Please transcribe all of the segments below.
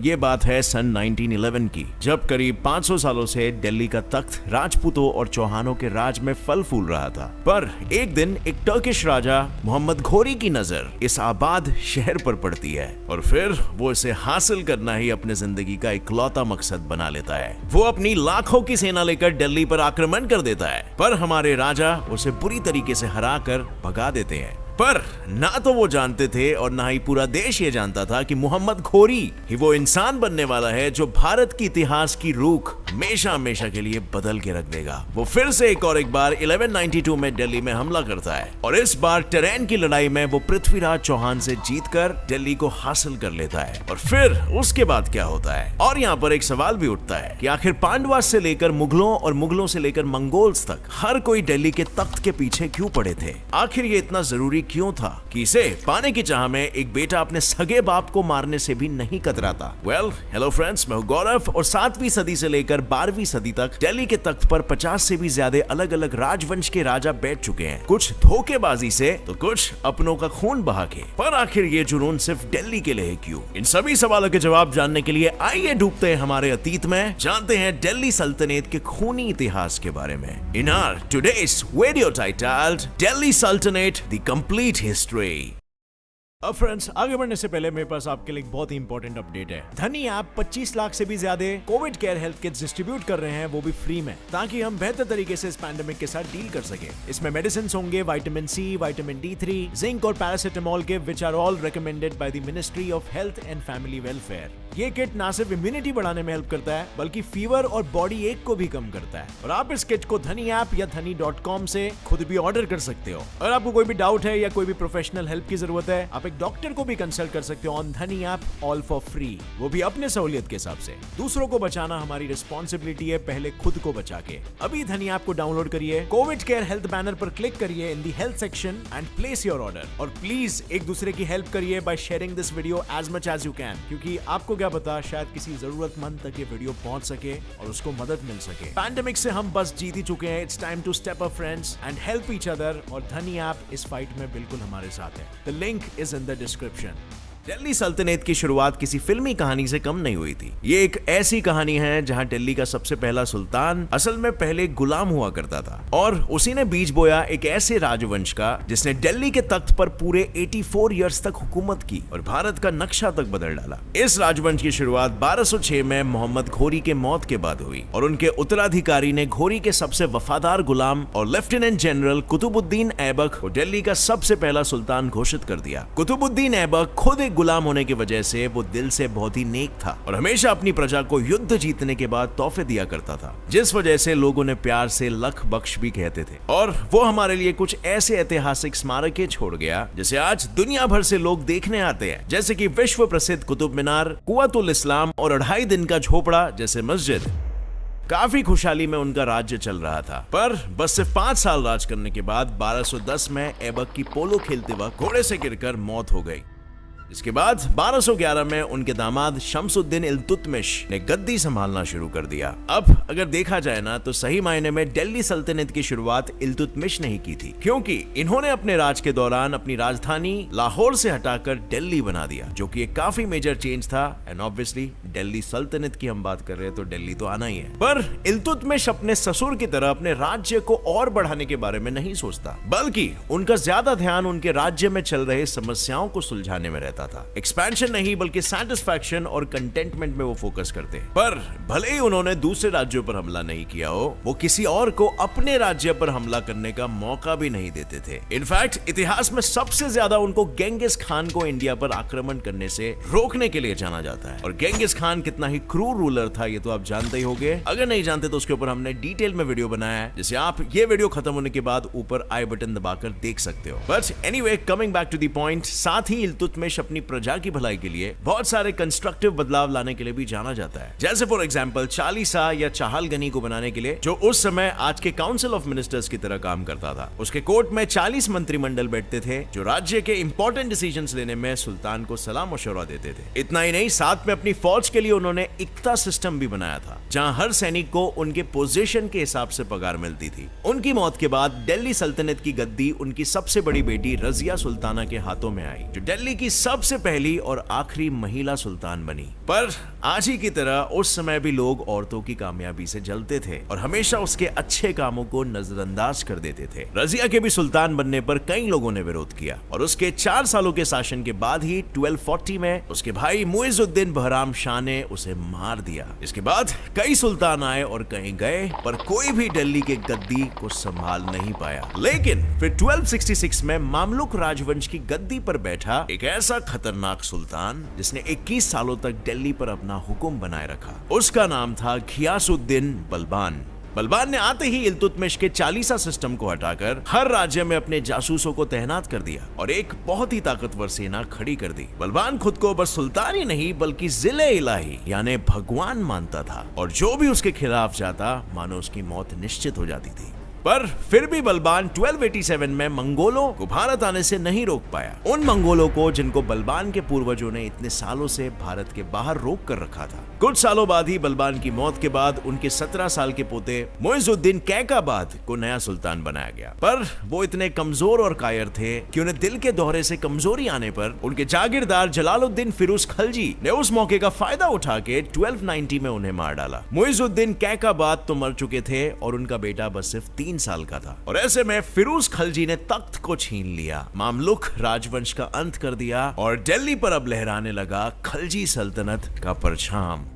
ये बात है सन 1911 की, जब करीब 500 सालों से दिल्ली का तख्त राजपूतों और चौहानों के राज में फल फूल रहा था। पर एक दिन एक टर्किश राजा मोहम्मद घोरी की नजर इस आबाद शहर पर पड़ती है और फिर वो इसे हासिल करना ही अपने जिंदगी का इकलौता मकसद बना लेता है। वो अपनी लाखों की सेना लेकर दिल्ली पर आक्रमण कर देता है, पर हमारे राजा उसे बुरी तरीके से हरा कर भगा देते हैं। पर ना तो वो जानते थे और ना ही पूरा देश ये जानता था कि मोहम्मद घोरी ही वो इंसान बनने वाला है जो भारत की इतिहास की रूख हमेशा हमेशा के लिए बदल के रख देगा। वो फिर से एक बार 1192 में दिल्ली में हमला करता है और इस बार टरेन की लड़ाई में वो पृथ्वीराज चौहान से जीतकर दिल्ली को हासिल कर लेता है। और फिर उसके बाद क्या होता है? और यहाँ पर एक सवाल भी उठता है कि आखिर पांडवास से लेकर मुगलों और मुगलों से लेकर मंगोल्स तक हर कोई दिल्ली के तख्त के पीछे क्यों पड़े थे? आखिर ये इतना जरूरी क्यों था कि इसे पाने की चाह में एक बेटा अपने सगे बाप को मारने से भी नहीं कतराता? हेलो फ्रेंड्स, मैं हूं गौरव और 7वीं सदी से लेकर 12वीं सदी तक दिल्ली के तख्त पर 50 से भी ज्यादा अलग अलग राजवंश के राजा बैठ चुके हैं, कुछ धोखेबाजी से तो कुछ अपनों का खून बहा के। पर आखिर ये जुनून सिर्फ दिल्ली के लिए है क्यों? इन सभी सवालों के जवाब जानने के लिए आइए डूबते हैं हमारे अतीत में, जानते हैं दिल्ली सल्तनत के खूनी इतिहास के बारे में। In our today's video titled Delhi Sultanate the complete history. अब फ्रेंड्स, आगे बढ़ने से पहले मेरे पास आपके लिए एक बहुत ही इंपॉर्टेंट अपडेट है। धनी ऐप 25 लाख से भी ज्यादा Covid care health kits distribute कर रहे हैं, वो भी फ्री में, ताकि हम बेहतर तरीके से इस पैंडेमिक के साथ डील कर सके। इसमें मेडिसिन होंगे vitamin C, vitamin D3, zinc और पैरासिटामोल के, which are all recommended by the ministry of health and family welfare. ये किट ना सिर्फ इम्यूनिटी बढ़ाने में हेल्प करता है, बल्कि फीवर और बॉडी एक को भी कम करता है। और आप इस किट को धनी ऐप या dhani.com से खुद भी ऑर्डर कर सकते हो। अगर आपको कोई भी डाउट है या कोई भी प्रोफेशनल हेल्प की जरूरत है, आप एक डॉक्टर को भी कंसल्ट कर सकते हो ऑन धनी ऐप, ऑल फॉर फ्री, वो भी अपने सहूलियत के हिसाब से। दूसरों को बचाना हमारी रिस्पॉन्सिबिलिटी है, पहले खुद को बचा के। अभी धनी ऐप को डाउनलोड करिए, कोविड केयर हेल्थ बैनर पर क्लिक करिए in the health section and place your order. और प्लीज एक दूसरे की हेल्प करिए by sharing this video as much as you can, क्योंकि आपको क्या पता, शायद किसी जरूरतमंद तक ये वीडियो पहुंच सके और उसको मदद मिल सके। पैंडेमिक से हम बस जीत ही चुके हैं, it's time to step up friends and help each other. और धनी ऐप इस फाइट में बिल्कुल हमारे साथ है। The link is in the description. Delhi सल्तनत की शुरुआत किसी फिल्मी कहानी से कम नहीं हुई थी। ये एक ऐसी कहानी है जहां दिल्ली का सबसे पहला सुल्तान असल में पहले गुलाम हुआ करता था और उसी ने बीज बोया एक ऐसे राजवंश का जिसने दिल्ली के तख्त पर पूरे 84 इयर्स तक हुकूमत की और भारत का नक्शा तक बदल डाला। इस राजवंश की शुरुआत 1206 में मोहम्मद घोरी के मौत के बाद हुई और उनके उत्तराधिकारी ने घोरी के सबसे वफादार गुलाम और लेफ्टिनेंट जनरल कुतुबुद्दीन ऐबक को दिल्ली का सबसे पहला सुल्तान घोषित कर दिया। कुतुबुद्दीन ऐबक खुद गुलाम होने की वजह से वो दिल से बहुत ही नेक था और हमेशा अपनी प्रजा को युद्ध जीतने के बाद तोहफे दिया करता था, जिस वजह से लोग उन्हें प्यार से लख बख्श भी कहते थे। और वो हमारे लिए कुछ ऐसे ऐतिहासिक स्मारकें छोड़ गया जिसे आज दुनिया भर से लोग देखने आते हैं, जैसे कि विश्व प्रसिद्ध कुतुब मीनार, कुव्वतुल इस्लाम और 2.5 दिन का झोपड़ा जैसे मस्जिद। काफी खुशहाली में उनका राज्य चल रहा था, पर बस सिर्फ 5 साल राज करने के बाद 1210 में ऐबक की पोलो खेलते वक्त घोड़े से गिरकर मौत हो गई। इसके बाद 1211 में उनके दामाद शमसुद्दीन इल्तुतमिश ने गद्दी संभालना शुरू कर दिया। अब अगर देखा जाए ना तो सही मायने में दिल्ली सल्तनत की शुरुआत इल्तुतमिश ने ही की थी, क्योंकि इन्होंने अपने राज के दौरान अपनी राजधानी लाहौर से हटाकर दिल्ली बना दिया, जो कि एक काफी मेजर चेंज था। एंड ऑब्वियसली दिल्ली सल्तनत की हम बात कर रहे हैं तो दिल्ली तो आना ही है। पर इल्तुतमिश अपने ससुर की तरह अपने राज्य को और बढ़ाने के बारे में नहीं सोचता, बल्कि उनका ज्यादा ध्यान उनके राज्य में चल रहे समस्याओं को सुलझाने में रहता था। एक्सपेंशन नहीं बल्कि सैटिस्फैक्शन और कंटेंटमेंट में वो फोकस करते हैं। पर भले ही उन्होंने दूसरे राज्यों पर हमला नहीं किया हो, वो किसी और को अपने राज्य पर हमला करने का मौका भी नहीं देते थे। इनफैक्ट इतिहास में सबसे ज्यादा उनको गेंगिस खान को इंडिया पर आक्रमण करने से रोकने के लिए जाना जाता है। और गेंगिस खान कितना ही क्रूर रूलर था ये तो आप जानते ही होंगे। अगर नहीं जानते तो उसके ऊपर हमने डिटेल में वीडियो बनाया है, जिसे आप ये वीडियो खत्म होने के बाद ऊपर आई बटन दबाकर देख सकते हो। But anyway, coming back to the point, साथ ही इल्तुतमिश अपनी प्रजा की भलाई के लिए बहुत सारे कंस्ट्रक्टिव बदलाव लाने के लिए भी जाना जाता है। जैसे फॉर एग्जांपल चालीसा या चाहलगनी को बनाने के लिए, जो उस समय आज के काउंसिल ऑफ मिनिस्टर्स की तरह काम करता था। उसके कोर्ट में 40 मंत्रिमंडल बैठते थे जो राज्य के इंपॉर्टेंट डिसीजंस लेने में सुल्तान को सलाह मशवरा देते थे। इतना ही नहीं, साथ में अपनी फौज के लिए उन्होंने इक्ता सिस्टम भी बनाया था, जहां हर सैनिक को उनके पोजीशन के हिसाब से पगार मिलती थी। उनकी मौत के बाद दिल्ली सल्तनत की गद्दी उनकी सबसे बड़ी बेटी रजिया सुल्ताना के हाथों में आई, जो दिल्ली की सबसे पहली और आखिरी महिला सुल्तान बनी। पर आज ही की तरह उस समय भी लोग औरतों की कामयाबी से जलते थे और हमेशा उसके अच्छे कामों को नजरअंदाज कर देते थे। रजिया के भी सुल्तान बनने पर कई लोगों ने विरोध किया और उसके 4 सालों के शासन के बाद ही 1240 में उसके भाई मुइजुद्दीन बहराम शाह ने उसे मार दिया। इसके बाद कई सुल्तान आए और कहीं गए, पर कोई भी दिल्ली के गद्दी को संभाल नहीं पाया। लेकिन फिर 1266 में मामलुक राजवंश की गद्दी पर बैठा एक ऐसा खतरनाक सुल्तान जिसने 21 सालों तक दिल्ली पर अपना हुक्म बनाए रखा। उसका नाम था घियासुद्दीन बलबान। बलबान ने आते ही इल्तुतमिश के चालीसा सिस्टम को हटाकर हर राज्य में अपने जासूसों को तैनात कर दिया और एक बहुत ही ताकतवर सेना खड़ी कर दी। बलबान खुद को बस सुल्तान ही नहीं बल्कि जिले इलाही यानी भगवान मानता था और जो भी उसके खिलाफ जाता मानो उसकी मौत निश्चित हो जाती थी। पर फिर भी बलबान 1287 में मंगोलों को भारत आने से नहीं रोक पाया। उन मंगोलों को जिनको बलबान के पूर्वजों ने इतने सालों से भारत के बाहर रोक कर रखा था। कुछ सालों बाद ही बलबान की मौत के बाद उनके 17 साल के पोते मुइजुद्दीन कैकाबाद को नया सुल्तान बनाया गया। पर वो इतने कमजोर और कायर थे कि उन्हें दिल के दौरे से कमजोरी आने पर उनके जागीरदार जलालुद्दीन फिरोज खलजी ने उस मौके का फायदा उठा के 1290 में उन्हें मार डाला। मुइजुद्दीन कैकाबाद तो मर चुके थे और उनका बेटा बस सिर्फ 3 साल का था और ऐसे में फिरोज खलजी ने तख्त को छीन लिया, मामलुक राजवंश का अंत कर दिया और दिल्ली पर अब लहराने लगा खलजी सल्तनत का परछाम।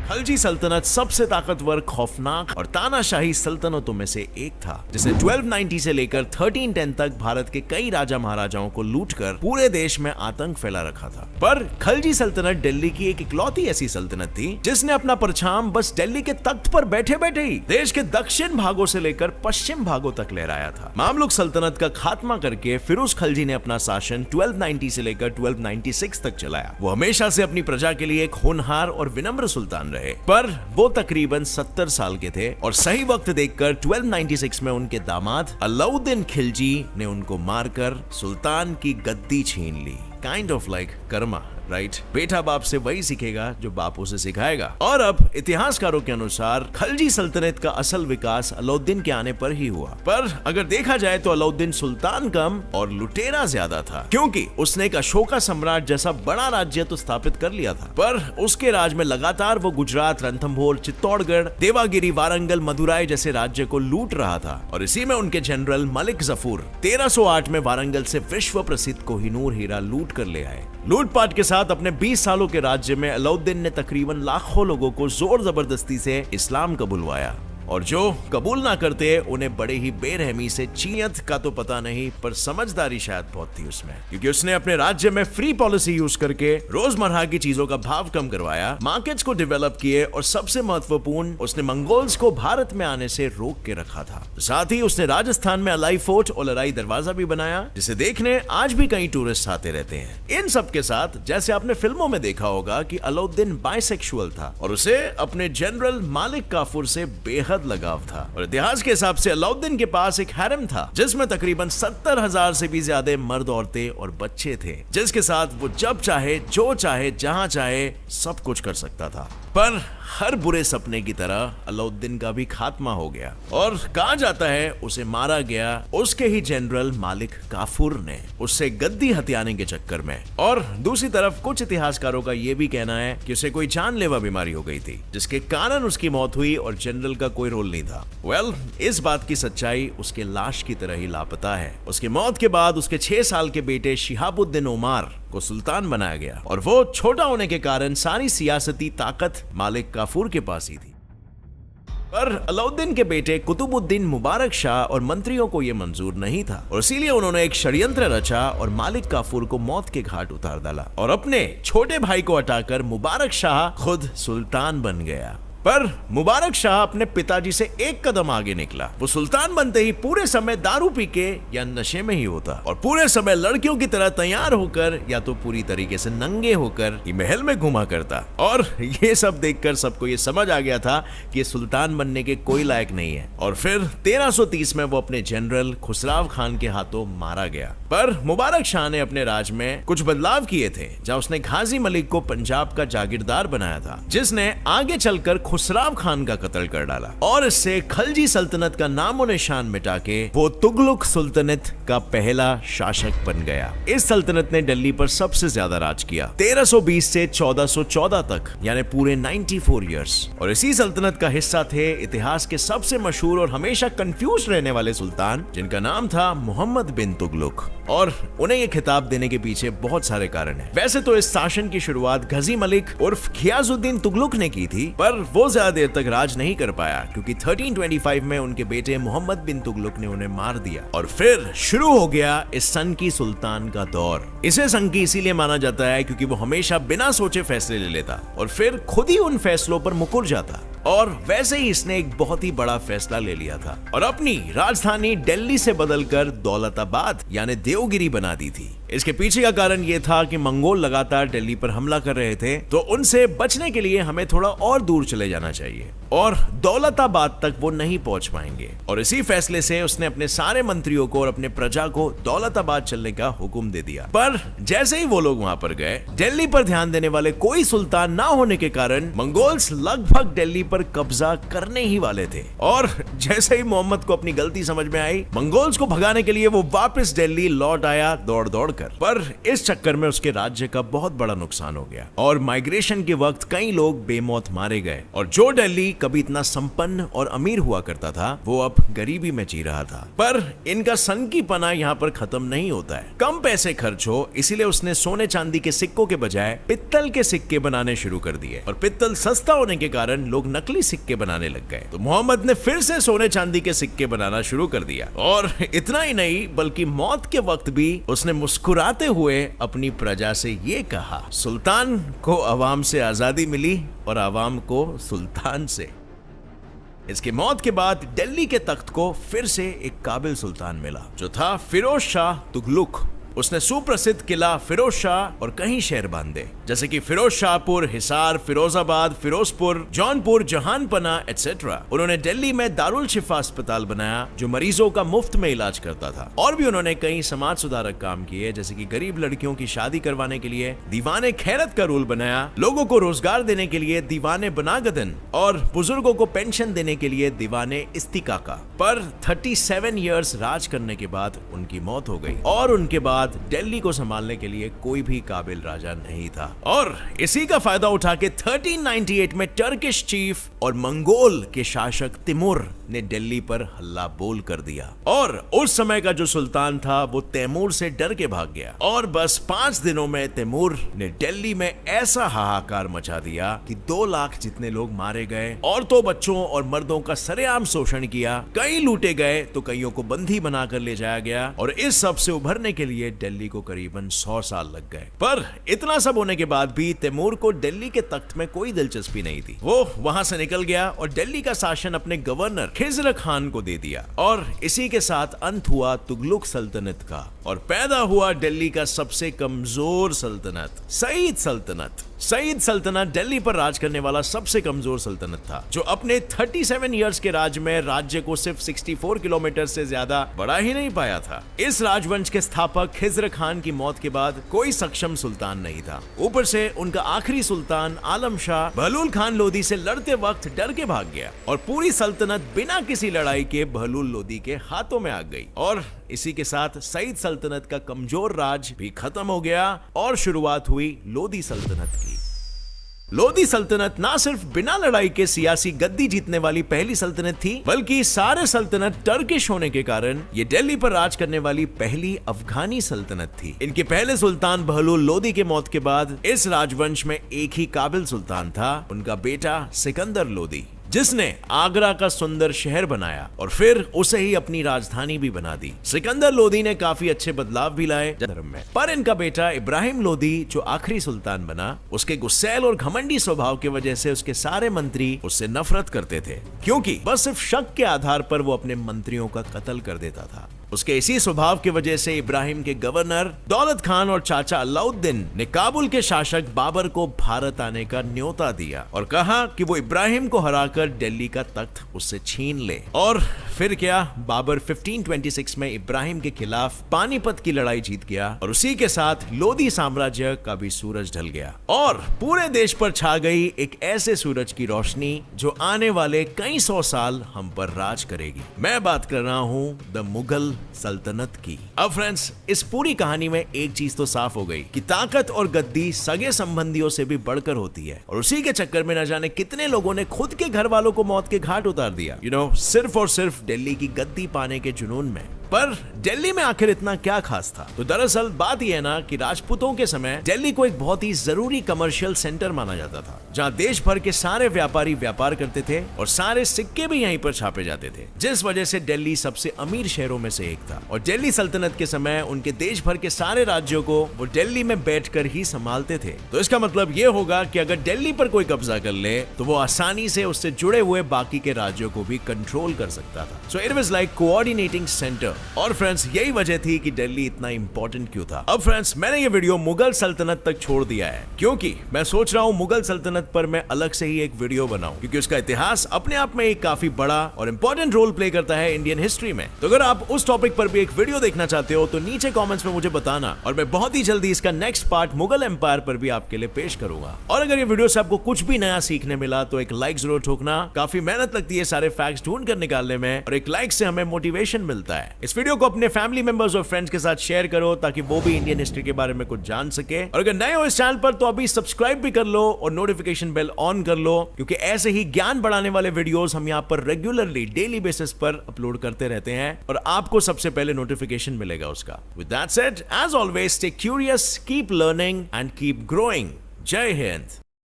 खलजी सल्तनत सबसे ताकतवर, खौफनाक और तानाशाही सल्तनतों में से एक था, जिसने 1290 से लेकर 1310 तक भारत के कई राजा महाराजाओं को लूटकर पूरे देश में आतंक फैला रखा था। पर खलजी सल्तनत दिल्ली की एक इकलौती ऐसी सल्तनत थी जिसने अपना परछाम बस दिल्ली के तख्त पर बैठे बैठे ही देश के दक्षिण भागों से लेकर पश्चिम भागों तक लहराया था। मामलुक सल्तनत का खात्मा करके फिरोज खलजी ने अपना शासन 1290 से लेकर 1296 तक चलाया। वो हमेशा से अपनी प्रजा के लिए एक होनहार और विनम्र सुल्तान रहे, पर वो तकरीबन 70 साल के थे और सही वक्त देखकर 1296 में उनके दामाद अलाउद्दीन खिलजी ने उनको मारकर सुल्तान की गद्दी छीन ली। Kind of like karma, right? बेटा बाप से वही सीखेगा जो बाप उसे सिखाएगा। और अब इतिहासकारों के अनुसार खलजी सल्तनत का असल विकास अलाउद्दीन के आने पर ही हुआ। पर अगर देखा जाए तो अलाउद्दीन सुल्तान कम और लुटेरा ज्यादा था, क्योंकि उसने एक अशोका सम्राट जैसा बड़ा राज्य तो स्थापित कर लिया था, पर उसके राज में लगातार वो गुजरात, रणथंभोर, चित्तौड़गढ़, देवागिरी, वारंगल, मदुराई जैसे राज्य को लूट रहा था। और इसी में उनके जनरल मलिक जफूर 1308 में वारंगल से विश्व प्रसिद्ध कोहिनूर हीरा लूट कर ले आए। लूटपाट के साथ अपने 20 सालों के राज्य में अलाउद्दीन ने तकरीबन लाखों लोगों को जोर जबरदस्ती से इस्लाम कबूलवाया और जो कबूल ना करते उन्हें बड़े ही बेरहमी से चीयत का तो पता नहीं, पर समझदारी शायद बहुत थी उसमें, क्योंकि उसने अपने राज्य में फ्री पॉलिसी यूज करके रोजमर्रा की चीजों का भाव कम करवाया, मार्केट्स को डेवलप किए और सबसे महत्वपूर्ण, उसने मंगोल्स को भारत में आने से रोक के रखा था। साथ ही उसने राजस्थान में अलाई फोर्ट और लड़ाई दरवाजा भी बनाया, जिसे देखने आज भी कई टूरिस्ट आते रहते हैं। इन सब के साथ जैसे आपने फिल्मों में देखा होगा कि अलाउद्दीन बाइसेक्सुअल था और उसे अपने जनरल मालिक काफूर से बेहद लगाव था। और इतिहास के हिसाब से अलाउद्दीन के पास एक हैरम था जिसमें तकरीबन 70,000 से भी ज्यादा मर्द, औरतें और बच्चे थे, जिसके साथ वो जब चाहे, जो चाहे, जहां चाहे सब कुछ कर सकता था। पर हर बुरे सपने की तरह अलाउद्दीन का भी खात्मा हो गया और कहा जाता है उसे मारा गया उसके ही जनरल मालिक काफूर ने, उससे गद्दी हथियाने के चक्कर में। और दूसरी तरफ कुछ इतिहासकारों का यह भी कहना है कि उसे कोई जानलेवा बीमारी हो गई थी जिसके कारण उसकी मौत हुई और जनरल का कोई रोल नहीं था। वेल, इस बात की सच्चाई उसके लाश की तरह ही लापता है। उसकी मौत के बाद उसके 6 साल के बेटे शिहाबुद्दीन उमार को सुल्तान बनाया गया और वो छोटा होने के कारण सारी सियासती ताकत मालिक काफूर के पास ही थी। पर अलाउद्दीन के बेटे कुतुबुद्दीन मुबारक शाह और मंत्रियों को यह मंजूर नहीं था और इसीलिए उन्होंने एक षड्यंत्र रचा और मालिक काफूर को मौत के घाट उतार डाला और अपने छोटे भाई को हटाकर मुबारक शाह खुद सुल्तान बन गया। पर मुबारक शाह अपने पिताजी से एक कदम आगे निकला। वो सुल्तान बनते ही पूरे समय दारू पी के या नशे में ही होता और पूरे समय लड़कियों की तरह तैयार होकर या तो पूरी तरीके से नंगे होकर ये महल में घुमा करता। और ये सब देखकर सबको ये समझ आ गया था कि ये सुल्तान बनने के कोई लायक नहीं है और फिर 1330 में वो अपने जनरल खुसराव खान के हाथों मारा गया। पर मुबारक शाह ने अपने राज में कुछ बदलाव किए थे, जहां उसने गाजी मलिक को पंजाब का जागीरदार बनाया था, जिसने आगे चलकर खुसराव खान का कत्ल कर डाला और इससे खलजी सल्तनत का नामो निशान मिटा के वो तुगलक सुल्तानत का पहला शासक बन गया। इस सल्तनत ने दिल्ली पर सबसे ज्यादा राज किया, 1320 से 1414 तक, यानी पूरे 94 इयर्स। और इसी सल्तनत का हिस्सा थे इतिहास के सबसे मशहूर और हमेशा कंफ्यूज रहने वाले सुल्तान, जिनका नाम था मोहम्मद बिन तुगलक। और उन्हें यह खिताब देने के पीछे बहुत सारे कारण हैं। वैसे तो इस शासन की शुरुआत गजी मलिक उर्फ घियाजुद्दीन तुगलक ने की थी, पर वो ज्यादा देर तक राज नहीं कर पाया क्योंकि 1325 में उनके बेटे मोहम्मद बिन तुगलक ने उन्हें मार दिया और फिर शुरू हो गया इस सनकी सुल्तान का दौर। इसे सनकी इसीलिए माना जाता है क्योंकि वो हमेशा बिना सोचे फैसले ले लेता और फिर खुद ही उन फैसलों पर मुकर जाता। और वैसे ही इसने एक बहुत ही बड़ा फैसला ले लिया था और अपनी राजधानी दिल्ली से बदलकर दौलताबाद यानी देवगिरी बना दी थी। इसके पीछे का कारण यह था कि मंगोल लगातार दिल्ली पर हमला कर रहे थे, तो उनसे बचने के लिए हमें थोड़ा और दूर चले जाना चाहिए और दौलताबाद तक वो नहीं पहुंच पाएंगे। और इसी फैसले से उसने अपने सारे मंत्रियों को और अपने प्रजा को दौलताबाद चलने का हुक्म दे दिया। पर जैसे ही वो लोग वहां पर गए, दिल्ली पर ध्यान देने वाले कोई सुल्तान ना होने के कारण मंगोल्स लगभग दिल्ली पर कब्जा करने ही वाले थे। और जैसे ही मोहम्मद को अपनी गलती समझ में आई, मंगोल्स को भगाने के लिए वो वापस दिल्ली लौट आया दौड़ दौड़ कर। पर इस चक्कर में उसके राज्य का बहुत बड़ा नुकसान हो गया और माइग्रेशन के वक्त कई लोग बेमौत मारे गए। और जो दिल्ली कभी इतना संपन्न और अमीर हुआ करता था, वो अब गरीबी में जी रहा था। पर इनका सनकीपना यहाँ पर खत्म नहीं होता है। कम पैसे खर्च हो, इसीलिए उसने सोने चांदी के सिक्कों के बजाय पित्तल के सिक्के बनाने शुरू कर दिए और पित्तल सस्ता होने के कारण लोग नकली सिक्के बनाने लग गए। तो मोहम्मद ने फिर से सोने चांदी के सिक्के बनाना शुरू कर दिया और इतना ही नहीं बल्कि मौत के वक्त भी उसने मुस्कुराते हुए अपनी प्रजा से ये कहा, सुल्तान को अवाम से आजादी मिली और अवाम को सुल्तान से। इसकी मौत के बाद दिल्ली के तख्त को फिर से एक काबिल सुल्तान मिला, जो था फिरोज शाह तुगलक। उसने सुप्रसिद्ध किला फिरोज शाह और कई शहर बांधे, जैसे कि फिरोज शाहपुर, हिसार, फिरोजाबाद, फिरोजपुर, जौनपुर, जहानपना एटसेट्रा। उन्होंने दिल्ली में दारुल शिफा अस्पताल बनाया जो मरीजों का मुफ्त में इलाज करता था। और भी उन्होंने कई समाज सुधारक काम किए, जैसे कि गरीब लड़कियों की शादी करवाने के लिए दीवाने खैरत का रूल बनाया, लोगों को रोजगार देने के लिए दीवाने बनागदन और बुजुर्गों को पेंशन देने के लिए दीवाने इस्तिकाका। पर 37 इयर्स राज करने के बाद उनकी मौत हो गई और उनके बाद दिल्ली को संभालने के लिए कोई भी काबिल राजा नहीं था। और इसी का फायदा उठा के 1398 में टर्किश चीफ और मंगोल के शासक तिमुर ने दिल्ली पर हल्ला बोल कर दिया और उस समय का जो सुल्तान था वो तैमूर से डर के भाग गया। और बस 5 दिनों में तैमूर ने दिल्ली में ऐसा हाहाकार मचा दिया कि 2 लाख जितने लोग मारे गए, औरतों, बच्चों और मर्दों का सरेआम शोषण किया, कई लूटे गए तो कईयों को बंदी बनाकर ले जाया गया। और इस सब से उभरने के लिए दिल्ली को करीबन 100 साल लग गए। पर इतना सब होने के बाद भी तैमूर को दिल्ली के तख्त में कोई दिलचस्पी नहीं थी। वो वहां से निकल गया और दिल्ली का शासन अपने गवर्नर खिज़र खान को दे दिया और इसी के साथ अंत हुआ तुगलक सल्तनत का और पैदा हुआ दिल्ली का सबसे कमजोर सल्तनत, सईद सल्तनत। सईद सल्तनत दिल्ली पर राज करने वाला सबसे कमजोर सल्तनत था, जो अपने 37 इयर्स के राज में राज्य को सिर्फ 64 किलोमीटर से ज्यादा बढ़ा ही नहीं पाया था। इस राजवंश के स्थापक खिज़र खान की मौत के बाद कोई सक्षम सुल्तान नहीं था। ऊपर से उनका आखिरी सुल्तान आलम शाह बहलूल खान लोदी से लड़ते वक्त डर के भाग गया और पूरी सल्तनत बिना किसी लड़ाई के बहलूल लोदी के हाथों में आ गई। और इसी के साथ सईद सल्तनत का कमजोर राज भी खत्म हो गया और शुरुआत हुई लोदी सल्तनत की। लोदी सल्तनत ना सिर्फ बिना लड़ाई के सियासी गद्दी जीतने वाली पहली सल्तनत थी, बल्कि सारे सल्तनत टर्किश होने के कारण ये दिल्ली पर राज करने वाली पहली अफगानी सल्तनत थी। इनके पहले सुल्तान बहलूल लोदी के मौत के बाद इस राजवंश में एक ही काबिल सुल्तान था, उनका बेटा सिकंदर लोदी, जिसने आगरा का सुंदर शहर बनाया और फिर उसे ही अपनी राजधानी भी बना दी। सिकंदर लोदी ने काफी अच्छे बदलाव भी लाए धर्म में, पर इनका बेटा इब्राहिम लोदी जो आखिरी सुल्तान बना, उसके गुस्सैल और घमंडी स्वभाव की वजह से उसके सारे मंत्री उससे नफरत करते थे, क्योंकि बस सिर्फ शक के आधार पर वो अपने मंत्रियों का कत्ल कर देता था। उसके इसी स्वभाव की वजह से इब्राहिम के गवर्नर दौलत खान और चाचा अलाउद्दीन ने काबुल के शासक बाबर को भारत आने का न्योता दिया और कहा कि वो इब्राहिम को हराकर दिल्ली का तख्त उससे छीन ले। और फिर क्या, बाबर 1526 में इब्राहिम के खिलाफ पानीपत की लड़ाई जीत गया और उसी के साथ लोधी साम्राज्य का भी सूरज ढल गया और पूरे देश पर छा गई एक ऐसे सूरज की रोशनी जो आने वाले कई सौ साल हम पर राज करेगी। मैं बात कर रहा हूँ द मुगल सल्तनत की। अब फ्रेंड्स, इस पूरी कहानी में एक चीज तो साफ हो गई कि ताकत और गद्दी सगे संबंधियों से भी बढ़कर होती है और उसी के चक्कर में न जाने कितने लोगों ने खुद के घर वालों को मौत के घाट उतार दिया, सिर्फ और सिर्फ दिल्ली की गद्दी पाने के जुनून में। पर दिल्ली में आखिर इतना क्या खास था? तो दरअसल बात यह है ना कि राजपूतों के समय दिल्ली को एक बहुत ही जरूरी कमर्शियल सेंटर माना जाता था, जहां देश भर के सारे व्यापारी व्यापार करते थे और सारे सिक्के भी यहीं पर छापे जाते थे, जिस वजह से दिल्ली सबसे अमीर शहरों में से एक था। और दिल्ली सल्तनत के समय उनके देश भर के सारे राज्यों को वो दिल्ली में बैठकर ही संभालते थे। तो इसका मतलब ये होगा कि अगर दिल्ली पर कोई कब्जा कर ले तो वो आसानी से उससे जुड़े हुए बाकी के राज्यों को भी कंट्रोल कर सकता था। So it was like coordinating centre. और फ्रेंड्स, यही वजह थी कि दिल्ली इतना इंपॉर्टेंट क्यों था। अब फ्रेंड्स, मैंने ये वीडियो मुगल सल्तनत तक छोड़ दिया है क्योंकि मैं सोच रहा हूँ मुगल सल्तनत पर मैं अलग से ही एक वीडियो बनाऊं, क्योंकि उसका इतिहास अपने आप में एक काफी बड़ा और इंपॉर्टेंट रोल प्ले करता है इंडियन हिस्ट्री में। तो अगर आप उस टॉपिक पर भी एक वीडियो देखना चाहते हो तो नीचे कॉमेंट्स में मुझे बताना और मैं बहुत ही जल्दी इसका नेक्स्ट पार्ट मुगल एम्पायर पर भी आपके लिए पेश करूंगा। और अगर ये वीडियो से आपको कुछ भी नया सीखने मिला तो एक लाइक जरूर ठोकना। काफी मेहनत लगती है सारे फैक्ट्स ढूंढ कर निकालने में और एक लाइक से हमें मोटिवेशन मिलता है। इस वीडियो को अपने फैमिली मेंबर्स और फ्रेंड्स के साथ शेयर करो ताकि वो भी इंडियन हिस्ट्री के बारे में कुछ जान सके। और अगर नए हो इस चैनल पर तो अभी सब्सक्राइब भी कर लो और नोटिफिकेशन बेल ऑन कर लो, क्योंकि ऐसे ही ज्ञान बढ़ाने वाले वीडियोस हम यहाँ पर रेगुलरली डेली बेसिस पर अपलोड करते रहते हैं और आपको सबसे पहले नोटिफिकेशन मिलेगा उसका। With that said, as always, stay curious, keep learning and keep growing. Jai Hind.